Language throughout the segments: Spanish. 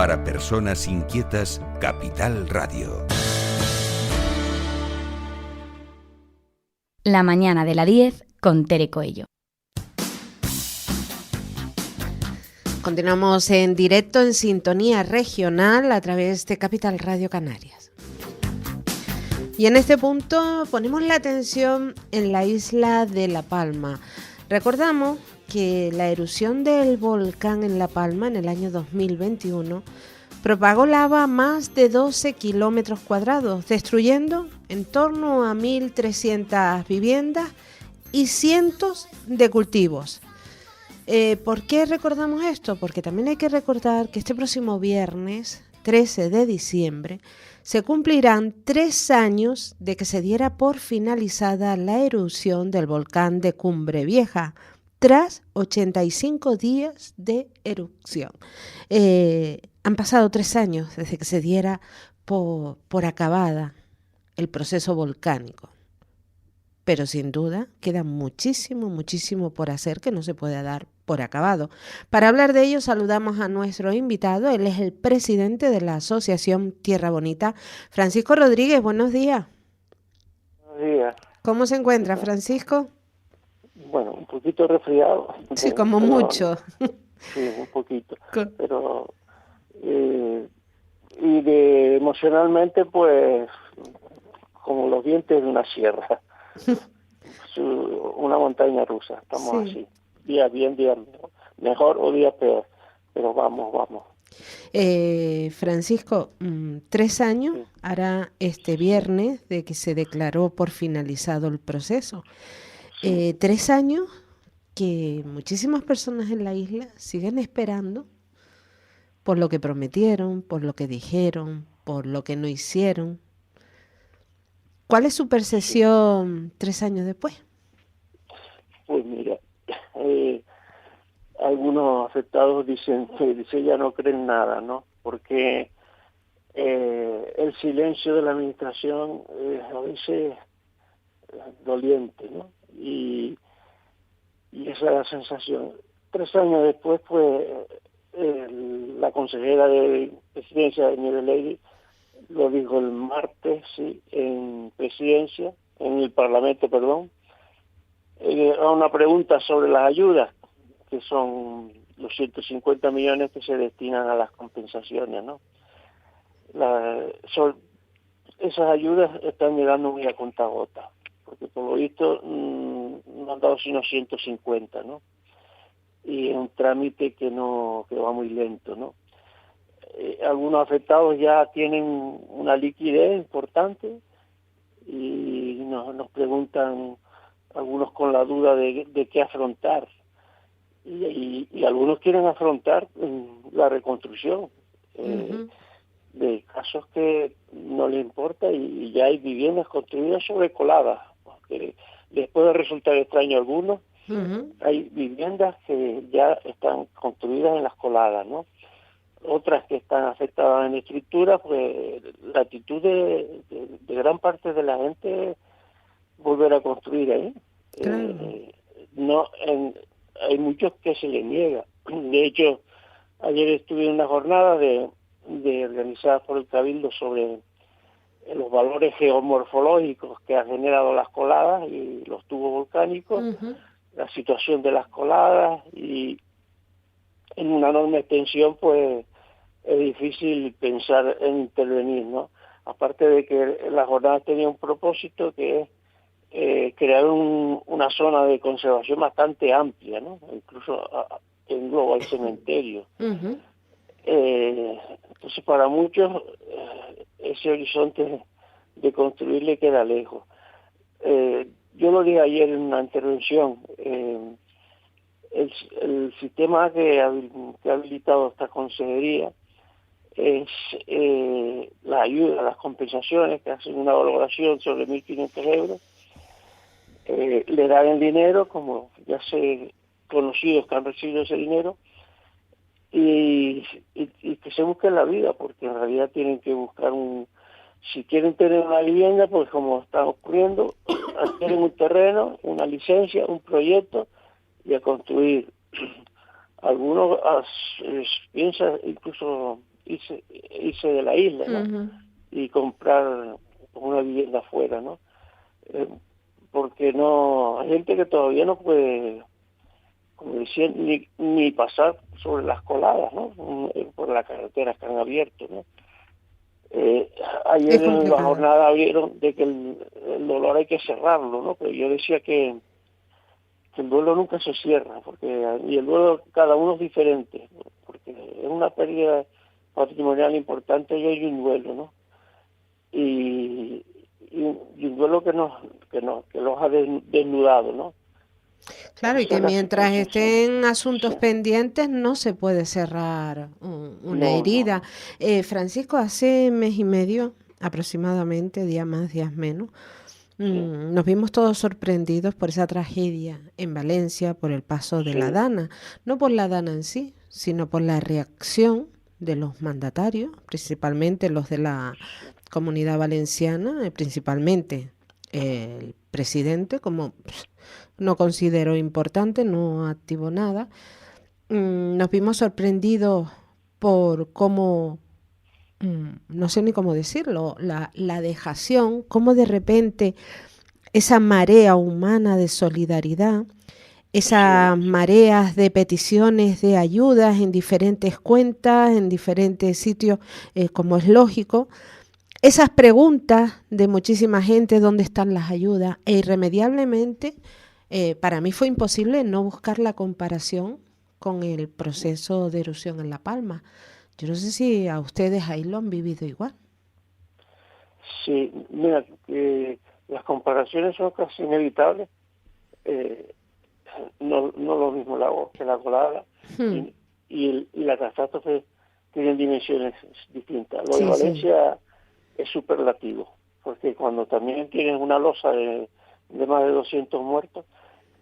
Para personas inquietas, Capital Radio. La mañana de la 10 con Tere Coello. Continuamos en directo en sintonía regional a través de Capital Radio Canarias. Y en este punto ponemos la atención en la isla de La Palma. Recordamos que la erupción del volcán en La Palma en el año 2021 propagó lava a más de 12 kilómetros cuadrados, destruyendo en torno a 1.300 viviendas y cientos de cultivos. ¿Por qué recordamos esto? Porque también hay que recordar que este próximo viernes, 13 de diciembre, se cumplirán 3 años de que se diera por finalizada la erupción del volcán de Cumbre Vieja, tras 85 días de erupción. Han pasado 3 años desde que se diera por acabada el proceso volcánico. Pero sin duda queda muchísimo por hacer que no se puede dar por acabado. Para hablar de ello saludamos a nuestro invitado. Él es el presidente de la Asociación Tierra Bonita, Francisco Rodríguez. Buenos días. Buenos días. ¿Cómo se encuentra, Francisco? Bueno, un poquito resfriado. Sí, como pero, mucho. Sí, un poquito. Pero y emocionalmente, pues, como los dientes de una sierra. Una montaña rusa, estamos así, día bien, día mejor o día peor, pero vamos. Francisco, 3 años hará este viernes de que se declaró por finalizado el proceso. 3 años que muchísimas personas en la isla siguen esperando por lo que prometieron, por lo que dijeron, por lo que no hicieron. ¿Cuál es su percepción 3 años después? Pues mira, algunos afectados dicen ya no creen nada, ¿no? Porque el silencio de la administración es a veces doliente, ¿no? Y esa es la sensación. 3 años después, pues, la consejera de Presidencia, Nieves Ley, lo dijo el martes, sí, en el Parlamento, a una pregunta sobre las ayudas, que son los 150 millones que se destinan a las compensaciones, ¿no? Esas ayudas están llegando muy a cuentagotas, porque por lo visto no han dado sino 150, ¿no? Y es un trámite que va muy lento, ¿no? Algunos afectados ya tienen una liquidez importante y nos preguntan, algunos con la duda de qué afrontar, y algunos quieren afrontar la reconstrucción de casos que no les importa, y ya hay viviendas construidas sobre coladas, porque les puede resultar extraño a algunos. Hay viviendas que ya están construidas en las coladas, ¿no? Otras que están afectadas en estructura, pues la actitud de gran parte de la gente es volver a construir ahí. Claro. Hay muchos que se les niega. De hecho, ayer estuve en una jornada de organizada por el Cabildo sobre los valores geomorfológicos que han generado las coladas y los tubos volcánicos, la situación de las coladas, y en una enorme extensión, pues es difícil pensar en intervenir, ¿no? Aparte de que la jornada tenía un propósito, que es crear una zona de conservación bastante amplia, ¿no? Incluso engloba el cementerio. Entonces, para muchos ese horizonte de construir le queda lejos. Yo lo dije ayer en una intervención, el sistema que ha habilitado esta consejería es la ayuda, las compensaciones, que hacen una valoración sobre 1.500 euros, le dan el dinero, como ya sé conocidos que han recibido ese dinero, y que se busquen la vida, porque en realidad tienen que buscar si quieren tener una vivienda, pues como está ocurriendo, adquieren un terreno, una licencia, un proyecto, y a construir. Algunos piensan incluso irse de la isla, ¿no? Y comprar una vivienda afuera, ¿no? Porque no hay gente que todavía no puede, como decía, ni pasar sobre las coladas, ¿no? Por las carreteras que han abierto, ¿no? Ayer en la jornada abrieron de que el dolor hay que cerrarlo, ¿no? Pero yo decía que el duelo nunca se cierra, y el duelo cada uno es diferente, ¿no? Porque es una pérdida patrimonial importante y hay un duelo, ¿no? Y un duelo que los ha desnudado, ¿no? Claro, y que mientras estén asuntos pendientes no se puede cerrar una herida. No. Francisco, hace mes y medio aproximadamente, días más, días menos, nos vimos todos sorprendidos por esa tragedia en Valencia, por el paso de la Dana. No por la Dana en sí, sino por la reacción de los mandatarios, principalmente los de la Comunidad Valenciana, principalmente el presidente, como no consideró importante, no activó nada. Nos vimos sorprendidos por cómo, no sé ni cómo decirlo, la dejación, cómo de repente esa marea humana de solidaridad, esas mareas de peticiones de ayudas en diferentes cuentas, en diferentes sitios, como es lógico, esas preguntas de muchísima gente, ¿dónde están las ayudas? E irremediablemente, para mí fue imposible no buscar la comparación con el proceso de erupción en La Palma. Yo no sé si a ustedes ahí lo han vivido igual. Sí, mira, las comparaciones son casi inevitables. No lo mismo que la colada y la catástrofe tienen dimensiones distintas. Lo de Valencia es superlativo, porque cuando también tienes una losa de más de 200 muertos,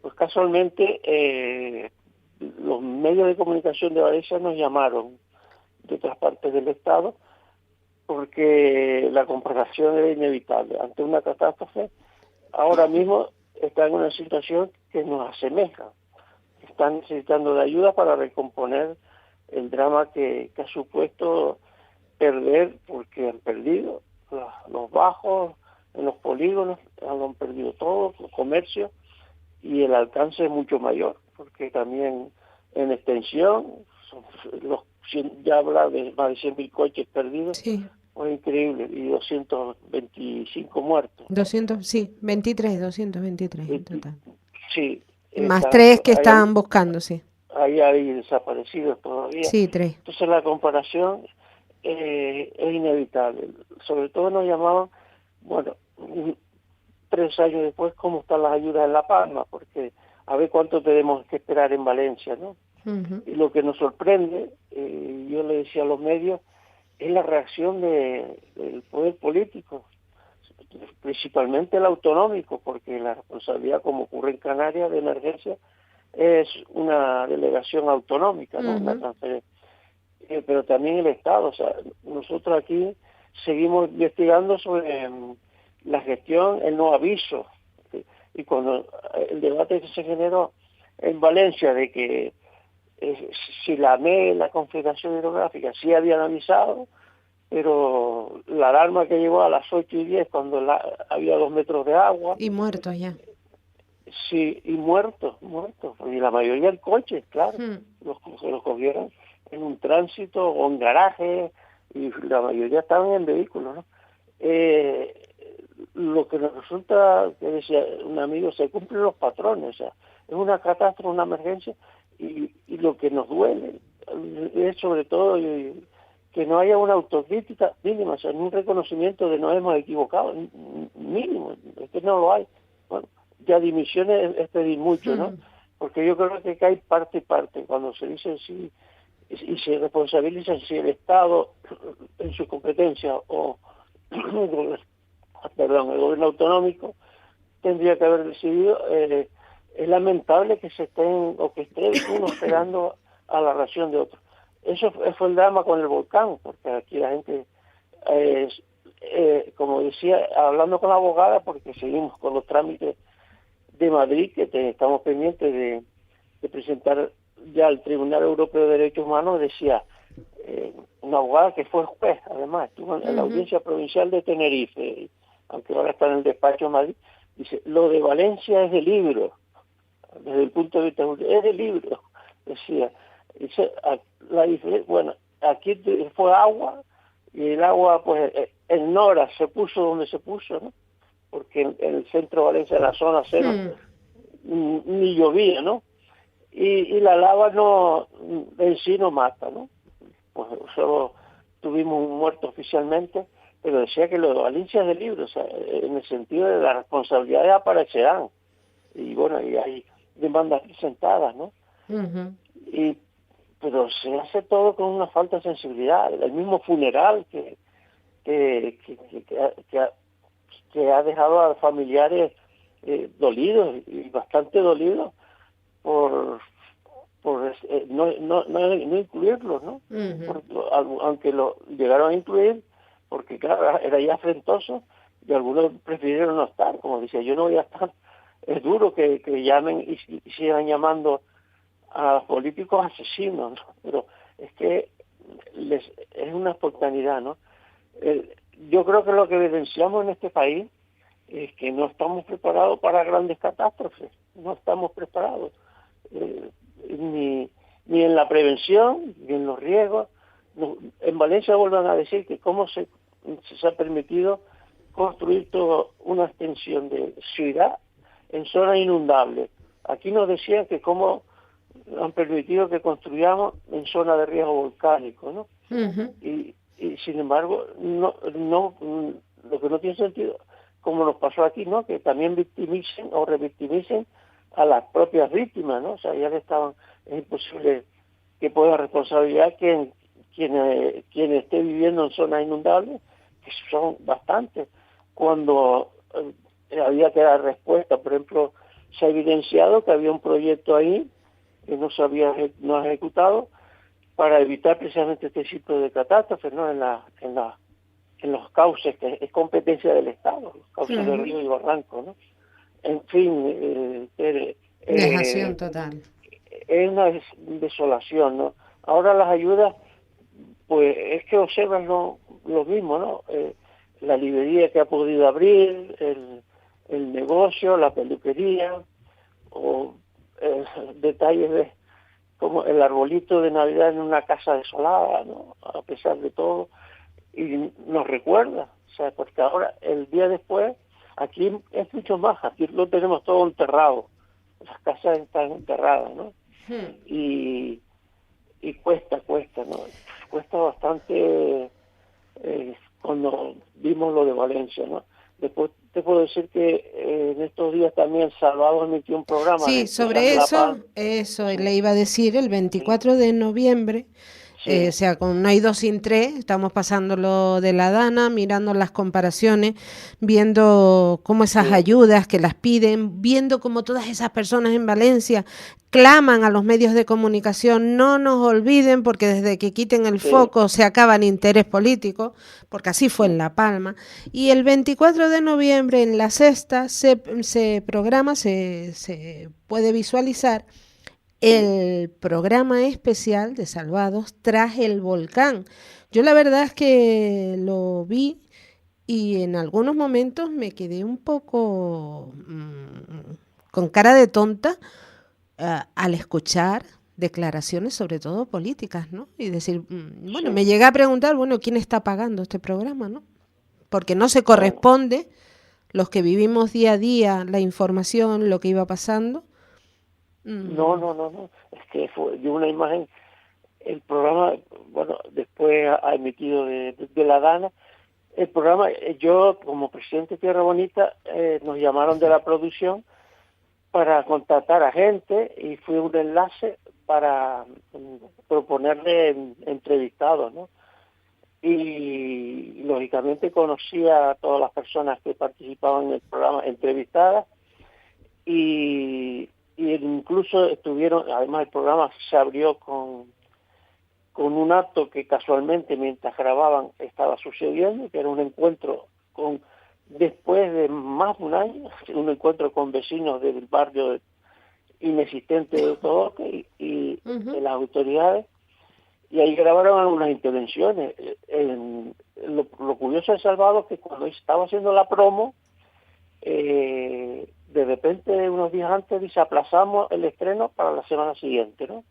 pues casualmente los medios de comunicación de Valencia nos llamaron de otras partes del Estado porque la comparación era inevitable. Ante una catástrofe, ahora mismo está en una situación que nos asemeja. Están necesitando de ayuda para recomponer el drama que ha supuesto perder, porque han perdido los bajos en los polígonos, lo han perdido todo, los comercios, y el alcance es mucho mayor, porque también en extensión, ya habla de más de 100.000 coches perdidos, pues increíble, y 225 muertos. 223 en total. Sí. Más 3 que estaban buscando, sí. Ahí hay desaparecidos todavía. Sí, 3. Entonces la comparación es inevitable. Sobre todo nos llamaban, 3 años después, cómo están las ayudas en La Palma, porque a ver cuánto tenemos que esperar en Valencia, ¿no? Y lo que nos sorprende, yo le decía a los medios, es la reacción del poder político, principalmente el autonómico, porque la responsabilidad, como ocurre en Canarias, de emergencia, es una delegación autonómica, ¿no? Una transferencia. Pero también el Estado, o sea, nosotros aquí seguimos investigando sobre la gestión, el no aviso, y cuando el debate que se generó en Valencia de que si la AME, la Confederación Hidrográfica, sí habían avisado, pero la alarma que llegó a las 8:10 cuando había 2 metros de agua. Y muertos ya. Sí, y muertos, y la mayoría en coches, claro, los cogieron en un tránsito o en garaje, y la mayoría estaban en vehículos, ¿no? Lo que nos resulta, que decía un amigo, se cumplen los patrones, o sea, es una catástrofe, una emergencia, y lo que nos duele es sobre todo que no haya una autocrítica mínima, o sea, un reconocimiento de no hemos equivocado, mínimo, es que no lo hay. Bueno, ya dimisiones es pedir mucho, ¿no? Porque yo creo que hay parte y parte, cuando se dice sí, y se responsabiliza si el Estado en su competencia o el gobierno autonómico tendría que haber decidido. Es lamentable que se estén o que esté uno esperando a la reacción de otro. Eso fue el drama con el volcán, porque aquí la gente, como decía, hablando con la abogada, porque seguimos con los trámites de Madrid, que estamos pendientes de presentar ya al Tribunal Europeo de Derechos Humanos, decía, una abogada que fue juez, además, estuvo en la Audiencia Provincial de Tenerife, aunque ahora está en el despacho de Madrid, dice, lo de Valencia es de libro, desde el punto de vista jurídico, es de libro, decía. Dice, la diferencia, bueno, aquí fue agua, y el agua, pues, en Nora se puso donde se puso, ¿no? Porque en el centro de Valencia, en la zona cero, ni llovía, ¿no? Y la lava no, en sí no mata, ¿no? Pues solo tuvimos un muerto oficialmente, pero decía que lo de Valencia es de libro, o sea, en el sentido de las responsabilidades aparecerán. Y bueno, y hay demandas presentadas, ¿no? Pero se hace todo con una falta de sensibilidad. El mismo funeral que ha dejado a familiares dolidos y bastante dolidos por no incluirlos, ¿no? Aunque lo llegaron a incluir, porque claro, era ya afrentoso, y algunos prefirieron no estar, como decía, yo no voy a estar. Es duro que llamen y sigan llamando a los políticos asesinos, ¿no? Pero es que es una espontaneidad, ¿no? Yo creo que lo que evidenciamos en este país es que no estamos preparados para grandes catástrofes, no estamos preparados, ni en la prevención, ni en los riesgos. No, en Valencia vuelven a decir que cómo se ha permitido construir toda una extensión de ciudad en zonas inundables. Aquí nos decían que cómo han permitido que construyamos en zona de riesgo volcánico, ¿no? Y sin embargo, no, lo que no tiene sentido, como nos pasó aquí, ¿no? Que también victimicen o revictimicen a las propias víctimas, ¿no? O sea, ya que estaban, es imposible que pueda responsabilidad quien esté viviendo en zonas inundables, que son bastantes, cuando había que dar respuesta. Por ejemplo, se ha evidenciado que había un proyecto ahí que no ha ejecutado para evitar precisamente este tipo de catástrofes, ¿no? En los cauces, que es competencia del Estado, los cauces de río y barranco, ¿no? En fin, dejación total. Es una desolación, ¿no? Ahora las ayudas, pues es que observan lo mismo, ¿no? La librería que ha podido abrir, el negocio, la peluquería, o detalles de como el arbolito de Navidad en una casa desolada, ¿no? A pesar de todo, y nos recuerda, o sea, porque ahora, el día después, aquí es mucho más, aquí lo tenemos todo enterrado, las casas están enterradas, ¿no? Y cuesta, ¿no? Cuesta bastante cuando vimos lo de Valencia, ¿no? Después te puedo decir que en estos días también Salvador emitió un programa. Sí, sobre eso sí. Le iba a decir, el 24 de noviembre, o sea, con No hay dos sin tres, estamos pasando lo de la Dana, mirando las comparaciones, viendo cómo esas ayudas que las piden, viendo cómo todas esas personas en Valencia claman a los medios de comunicación, no nos olviden, porque desde que quiten el foco se acaba el interés político, porque así fue en La Palma. Y el 24 de noviembre en La Sexta se puede visualizar el programa especial de Salvados tras el volcán. Yo la verdad es que lo vi y en algunos momentos me quedé un poco con cara de tonta al escuchar declaraciones, sobre todo políticas, ¿no? Y decir, bueno, me llegué a preguntar, bueno, ¿quién está pagando este programa, no? Porque no se corresponde los que vivimos día a día la información, lo que iba pasando. No. Es que fue de una imagen. El programa, bueno, después ha emitido de la Dana. El programa, yo como presidente de Tierra Bonita, nos llamaron de la producción para contratar a gente y fue un enlace para proponerle entrevistados, ¿no? Y lógicamente conocía a todas las personas que participaban en el programa entrevistadas y incluso estuvieron, además el programa se abrió con un acto que casualmente mientras grababan estaba sucediendo, que era un encuentro después de más de un año, un encuentro con vecinos del barrio inexistente de Todoque y de las autoridades, y ahí grabaron algunas intervenciones. Lo curioso de Salvador es que cuando estaba haciendo la promo, de repente unos días antes dice aplazamos el estreno para la semana siguiente, ¿no?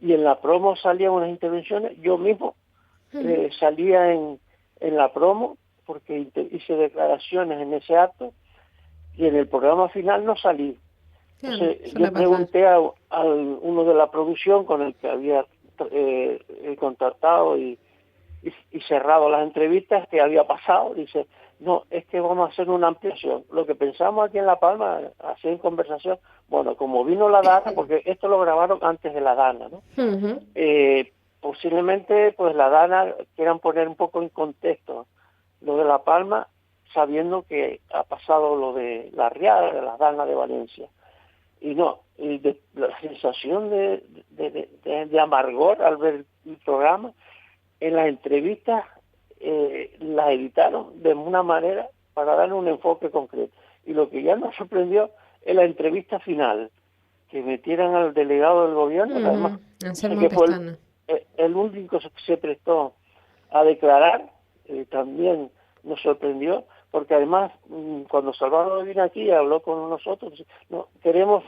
Y en la promo salían unas intervenciones, yo mismo salía en la promo porque hice declaraciones en ese acto y en el programa final no salí. Entonces yo pregunté a uno de la producción con el que había contactado y cerrado las entrevistas que había pasado, dice, no, es que vamos a hacer una ampliación. Lo que pensamos aquí en La Palma, así en conversación, bueno, como vino la Dana, porque esto lo grabaron antes de la Dana, ¿no? Posiblemente, pues la Dana quieran poner un poco en contexto lo de La Palma, sabiendo que ha pasado lo de la Riada, de la Dana de Valencia. Y no, la sensación de amargor al ver el programa, en las entrevistas las editaron de una manera para darle un enfoque concreto. Y lo que ya nos sorprendió es la entrevista final, que metieran al delegado del gobierno, que además que fue el único que se prestó a declarar, también nos sorprendió, porque además cuando Salvador vino aquí y habló con nosotros, no, queremos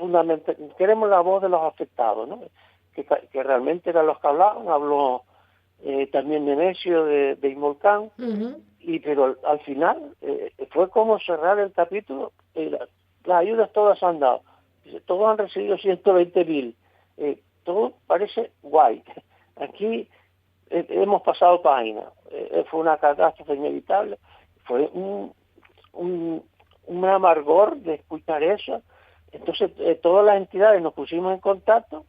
la voz de los afectados, ¿no? Que realmente eran los que hablaban, habló también Nemesio de Imolcán, pero al final fue como cerrar el capítulo. Las ayudas todas han dado, todos han recibido 120.000, todo parece guay. Aquí hemos pasado página, fue una catástrofe inevitable, fue un amargor de escuchar eso. Entonces todas las entidades nos pusimos en contacto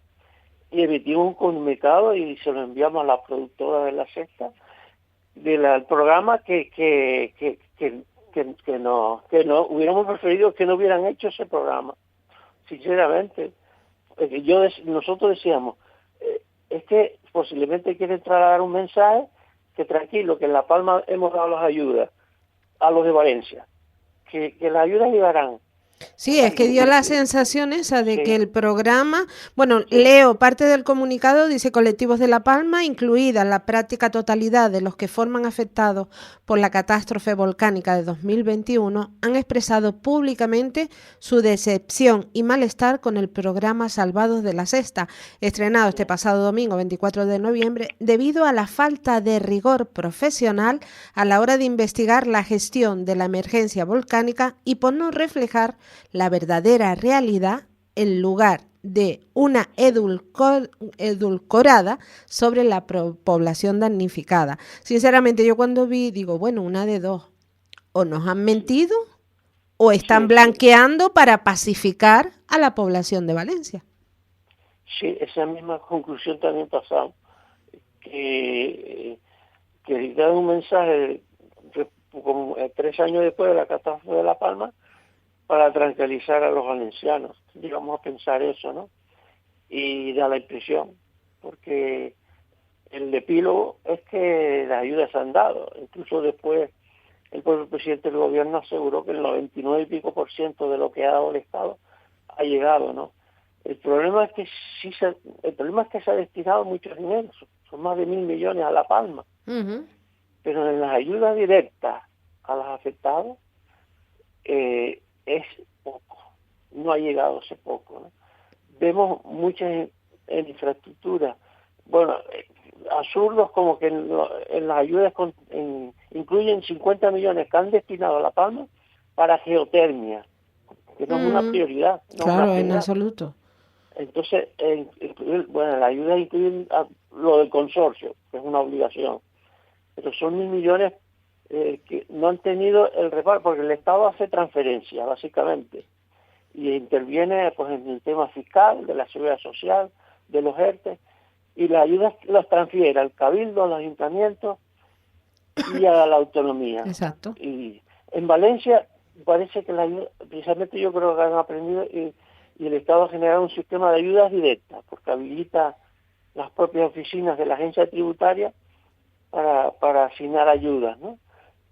y emitimos un comunicado y se lo enviamos a la productora de La Sexta del programa que no hubiéramos preferido que no hubieran hecho ese programa, sinceramente. Nosotros decíamos, es que posiblemente quieren trasladar un mensaje que tranquilo, que en La Palma hemos dado las ayudas a los de Valencia, que las ayudas llegarán. Sí, es que dio la sensación esa de que el programa, bueno, leo parte del comunicado, dice colectivos de La Palma, incluida la práctica totalidad de los que forman afectados por la catástrofe volcánica de 2021, han expresado públicamente su decepción y malestar con el programa Salvados de la Sexta, estrenado este pasado domingo 24 de noviembre, debido a la falta de rigor profesional a la hora de investigar la gestión de la emergencia volcánica y por no reflejar la verdadera realidad en lugar de una edulcorada sobre la población damnificada. Sinceramente, yo cuando vi, digo, bueno, una de dos, o nos han mentido o están blanqueando para pacificar a la población de Valencia. Sí, esa misma conclusión también pasamos, que dan un mensaje como 3 años después de la catástrofe de La Palma, para tranquilizar a los valencianos, digamos a pensar eso, ¿no? Y da la impresión, porque el epílogo es que las ayudas se han dado, incluso después el propio presidente del gobierno aseguró que el 99 y pico % de lo que ha dado el Estado ha llegado, ¿no? El problema es que se ha destinado mucho dinero, son más de 1.000 millones a La Palma, pero en las ayudas directas a los afectados es poco, no ha llegado ese poco, ¿no? Vemos muchas en infraestructura, bueno, absurdos como que en las ayudas incluyen 50 millones que han destinado a La Palma para geotermia, que no es una prioridad. No, claro, una prioridad. En absoluto. Entonces, la ayuda incluye lo del consorcio, que es una obligación, pero son 1.000 millones que no han tenido el reparto, porque el Estado hace transferencias, básicamente, y interviene pues en el tema fiscal, de la seguridad social, de los ERTE, y las ayudas las transfiere al Cabildo, a los ayuntamientos y a la autonomía. Exacto. Y en Valencia parece que la ayuda, precisamente yo creo que han aprendido y el Estado ha generado un sistema de ayudas directas, porque habilita las propias oficinas de la agencia tributaria para asignar ayudas, ¿no?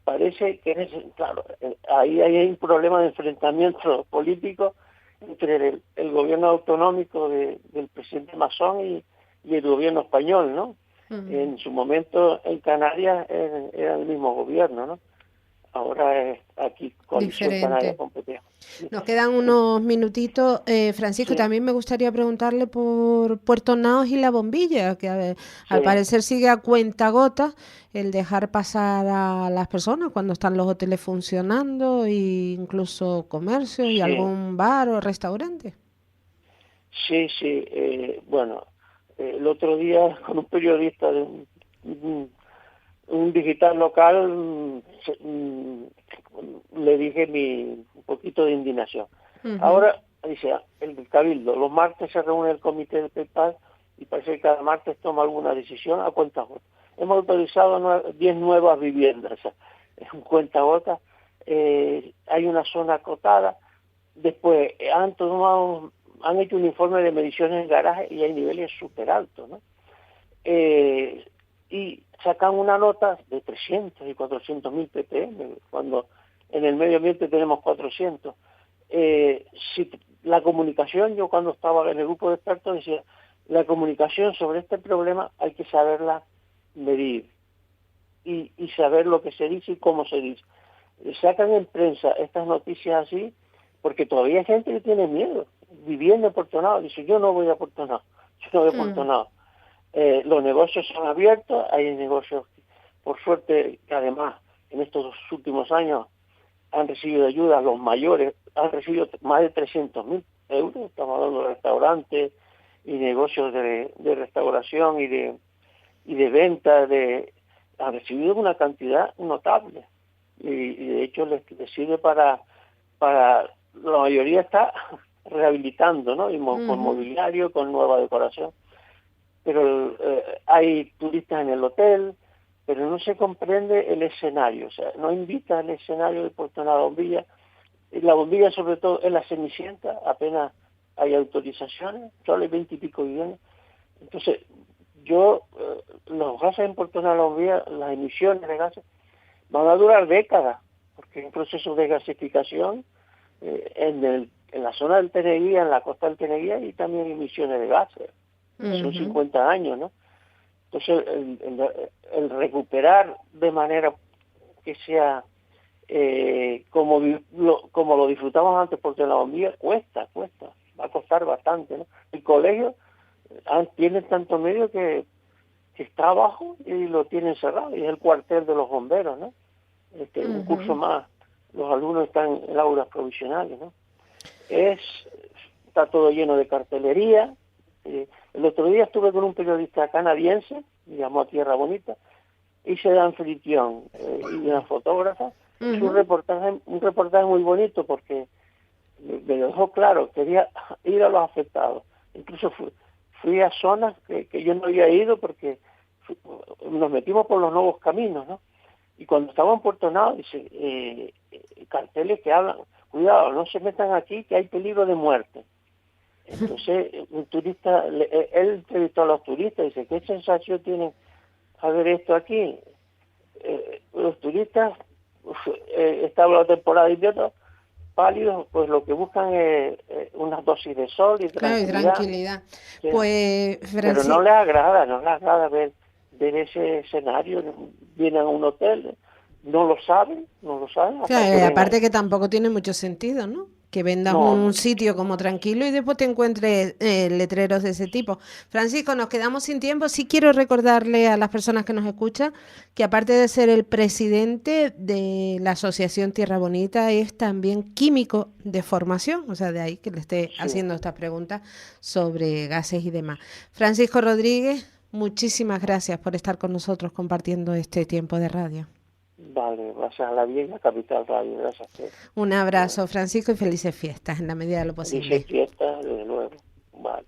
Parece que claro, ahí hay un problema de enfrentamiento político entre el gobierno autonómico del presidente Masón y el gobierno español, ¿no? En su momento en Canarias era el mismo gobierno, ¿no? Ahora es aquí Coalición Canaria Competía. Nos quedan unos minutitos. Francisco, también me gustaría preguntarle por Puerto Naos y la bombilla, que al parecer sigue a cuentagotas el dejar pasar a las personas cuando están los hoteles funcionando, e incluso comercios y algún bar o restaurante. Sí, bueno, el otro día con un periodista de un digital local le dije un poquito de indignación. Ahora, dice, el Cabildo, los martes se reúne el comité del PayPal y parece que cada martes toma alguna decisión a cuentagotas. Hemos autorizado 10 nuevas viviendas, o sea, es un cuentagotas, hay una zona acotada, después han hecho un informe de mediciones en garaje y hay niveles súper altos, ¿no? Y sacan una nota de 300 y 400 mil ppm, cuando en el medio ambiente tenemos 400. Si la comunicación, yo cuando estaba en el grupo de expertos decía, la comunicación sobre este problema hay que saberla medir y saber lo que se dice y cómo se dice. Sacan en prensa estas noticias así porque todavía hay gente que tiene miedo, viviendo en Puerto Naos, dice, yo no voy a Puerto Naos, los negocios son abiertos, hay negocios, por suerte, que además en estos últimos años han recibido ayuda, los mayores han recibido más de 300.000 euros, estamos hablando de restaurantes y negocios de restauración y de venta, han recibido una cantidad notable y de hecho les sirve para la mayoría está rehabilitando, ¿no? Y con mobiliario, con nueva decoración. Pero hay turistas en el hotel, pero no se comprende el escenario, o sea, no invita al escenario de Puerto Naos Bombilla. Y la bombilla, sobre todo, es la Cenicienta, apenas hay autorizaciones, solo hay 20 y pico viviendas. Entonces, los gases en Puerto Naos Bombilla, las emisiones de gases, van a durar décadas, porque hay un proceso de gasificación en la zona del Teneguía, en la costa del Teneguía, y también emisiones de gases. Son 50 años, ¿no? Entonces, el recuperar de manera que sea como lo disfrutamos antes, porque la bombilla cuesta, va a costar bastante, ¿no? El colegio tiene tanto medio que está abajo y lo tienen cerrado, y es el cuartel de los bomberos, ¿no? Un curso más, los alumnos están en aulas provisionales, ¿no? Está todo lleno de cartelería. El otro día estuve con un periodista canadiense, me llamó a Tierra Bonita, hice de anfitrión y una fotógrafa. Es un reportaje muy bonito porque me lo dejó claro, quería ir a los afectados. Incluso fui a zonas que yo no había ido porque nos metimos por los nuevos caminos, ¿no? Y cuando estaba en Puerto Naos, dice, carteles que hablan, cuidado, no se metan aquí que hay peligro de muerte. Entonces, un turista, él entrevistó a los turistas y dice, ¿qué sensación tienen a ver esto aquí? Los turistas, estaba la temporada de invierno, pálidos, pues lo que buscan es unas dosis de sol y tranquilidad. Sí. Pues, pero no les agrada ver ese escenario. Vienen a un hotel, no lo saben. Claro, aparte que tampoco tiene mucho sentido, ¿no? Que vendas un sitio como tranquilo y después te encuentres letreros de ese tipo. Francisco, nos quedamos sin tiempo. Sí quiero recordarle a las personas que nos escuchan que aparte de ser el presidente de la Asociación Tierra Bonita, es también químico de formación, o sea, de ahí que le esté haciendo estas preguntas sobre gases y demás. Francisco Rodríguez, muchísimas gracias por estar con nosotros compartiendo este tiempo de radio. Vale, gracias a la vieja Capital Radio, gracias. Un abrazo, Francisco, y felices fiestas en la medida de lo posible. Felices fiestas, desde luego. Vale.